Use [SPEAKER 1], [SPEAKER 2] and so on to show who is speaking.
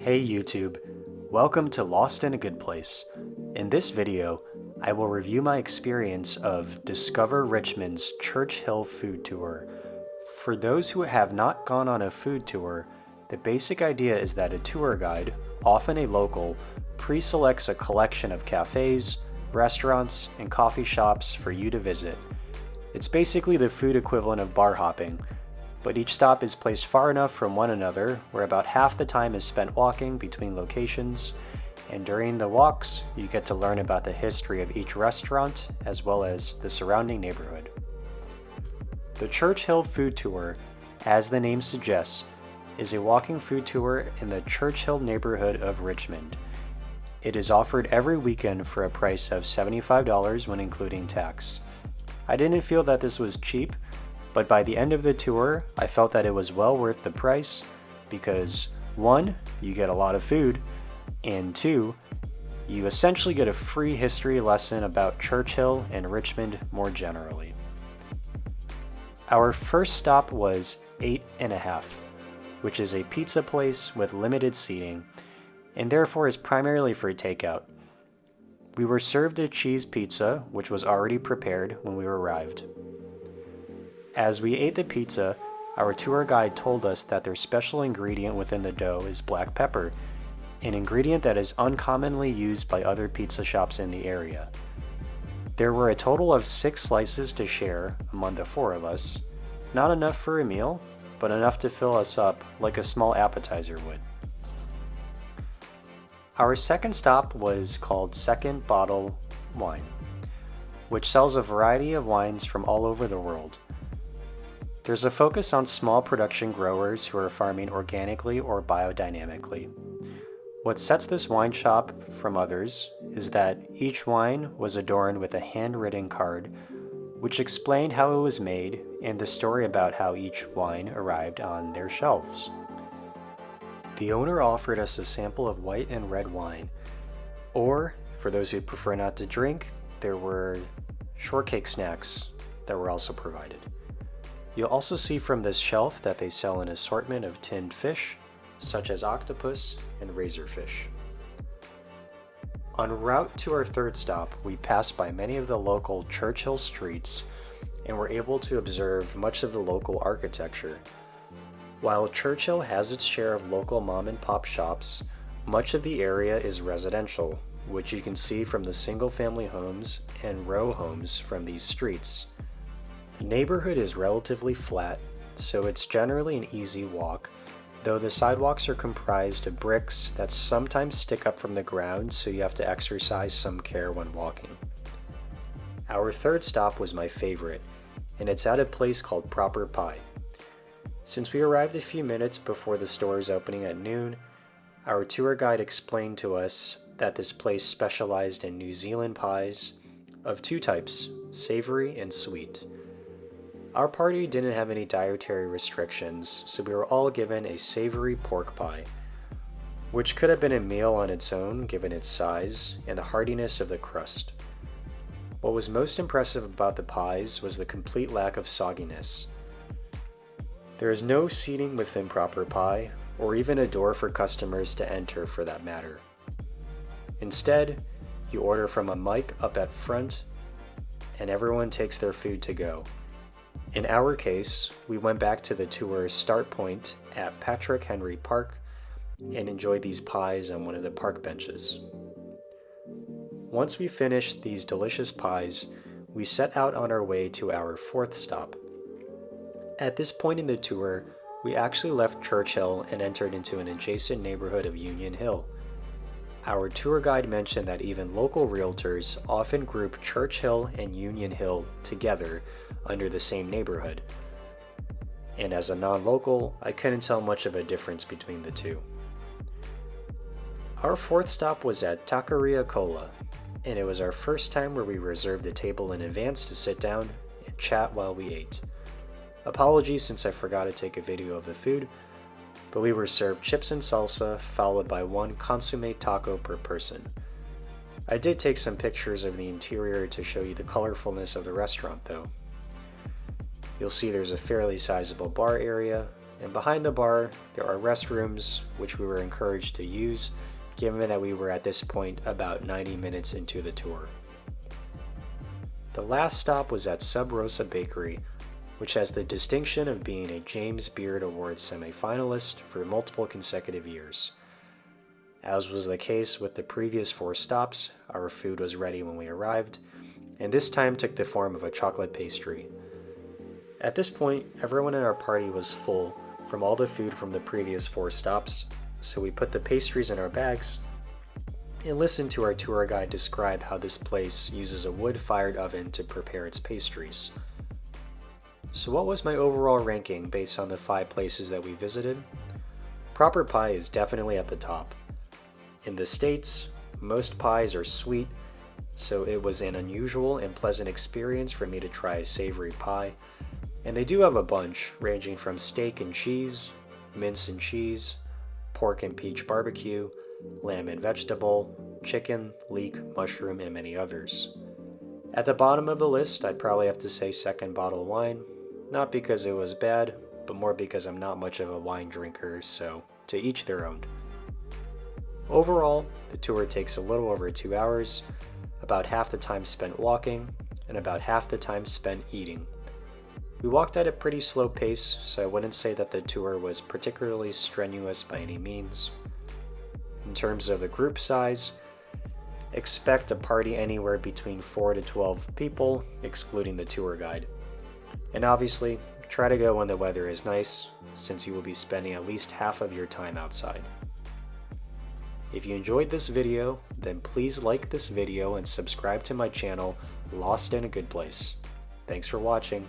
[SPEAKER 1] Hey YouTube, welcome to Lost in a Good Place. In this video, I will review my experience of Discover Richmond's Church Hill food tour. For those who have not gone on a food tour, the basic idea is that a tour guide, often a local, pre-selects a collection of cafes, restaurants, and coffee shops for you to visit. It's basically the food equivalent of bar hopping, but each stop is placed far enough from one another where about half the time is spent walking between locations, and during the walks you get to learn about the history of each restaurant as well as the surrounding neighborhood. The Church Hill Food Tour, as the name suggests, is a walking food tour in the Church Hill neighborhood of Richmond. It is offered every weekend for a price of $75 when including tax. I didn't feel that this was cheap, but by the end of the tour, I felt that it was well worth the price because 1, you get a lot of food, and 2, you essentially get a free history lesson about Church Hill and Richmond more generally. Our first stop was 8½, which is a pizza place with limited seating, and therefore is primarily for takeout. We were served a cheese pizza, which was already prepared when we arrived. As we ate the pizza, our tour guide told us that their special ingredient within the dough is black pepper, an ingredient that is uncommonly used by other pizza shops in the area. There were a total of 6 slices to share among the 4 of us, not enough for a meal, but enough to fill us up like a small appetizer would. Our second stop was called Second Bottle Wine, which sells a variety of wines from all over the world. There's a focus on small production growers who are farming organically or biodynamically. What sets this wine shop from others is that each wine was adorned with a handwritten card which explained how it was made and the story about how each wine arrived on their shelves. The owner offered us a sample of white and red wine, or for those who prefer not to drink, there were shortcake snacks that were also provided. You'll also see from this shelf that they sell an assortment of tinned fish, such as octopus and razorfish. En route to our third stop, we passed by many of the local Church Hill streets and were able to observe much of the local architecture. While Church Hill has its share of local mom and pop shops, much of the area is residential, which you can see from the single-family homes and row homes from these streets. The neighborhood is relatively flat, so it's generally an easy walk, though the sidewalks are comprised of bricks that sometimes stick up from the ground, so you have to exercise some care when walking. Our third stop was my favorite, and it's at a place called Proper Pie. Since we arrived a few minutes before the store's opening at noon, our tour guide explained to us that this place specialized in New Zealand pies of 2 types, savory and sweet. Our party didn't have any dietary restrictions, so we were all given a savory pork pie, which could have been a meal on its own given its size and the hardiness of the crust. What was most impressive about the pies was the complete lack of sogginess. There is no seating within Proper Pie, or even a door for customers to enter for that matter. Instead, you order from a mic up at front, and everyone takes their food to go. In our case, we went back to the tour's start point at Patrick Henry Park and enjoyed these pies on one of the park benches. Once we finished these delicious pies, we set out on our way to our 4th stop. At this point in the tour, we actually left Church Hill and entered into an adjacent neighborhood of Union Hill. Our tour guide mentioned that even local realtors often group Church Hill and Union Hill together under the same neighborhood. And as a non-local, I couldn't tell much of a difference between the two. Our 4th stop was at Taqueria Kahlo, and it was our first time where we reserved a table in advance to sit down and chat while we ate. Apologies since I forgot to take a video of the food, but we were served chips and salsa followed by 1 consomme taco per person. I did take some pictures of the interior to show you the colorfulness of the restaurant though. You'll see there's a fairly sizable bar area, And behind the bar, there are restrooms, which we were encouraged to use, given that we were at this point about 90 minutes into the tour. The last stop was at Rosa Bakery, which has the distinction of being a James Beard Award semifinalist for multiple consecutive years. As was the case with the previous 4 stops, our food was ready when we arrived, and this time took the form of a chocolate pastry. At this point, everyone in our party was full from all the food from the previous 4 stops, so we put the pastries in our bags and listened to our tour guide describe how this place uses a wood-fired oven to prepare its pastries. So what was my overall ranking based on the 5 places that we visited? Proper pie is definitely at the top. In the States, most pies are sweet, so it was an unusual and pleasant experience for me to try a savory pie. And they do have a bunch, ranging from steak and cheese, mince and cheese, pork and peach barbecue, lamb and vegetable, chicken, leek, mushroom, and many others. At the bottom of the list, I'd probably have to say second bottle of wine, not because it was bad, but more because I'm not much of a wine drinker, so to each their own. Overall, the tour takes a little over 2 hours, about half the time spent walking, and about half the time spent eating. We walked at a pretty slow pace, so I wouldn't say that the tour was particularly strenuous by any means. In terms of the group size, expect a party anywhere between 4 to 12 people, excluding the tour guide. And obviously, try to go when the weather is nice, since you will be spending at least half of your time outside. If you enjoyed this video, then please like this video and subscribe to my channel, Lost in a Good Place. Thanks for watching.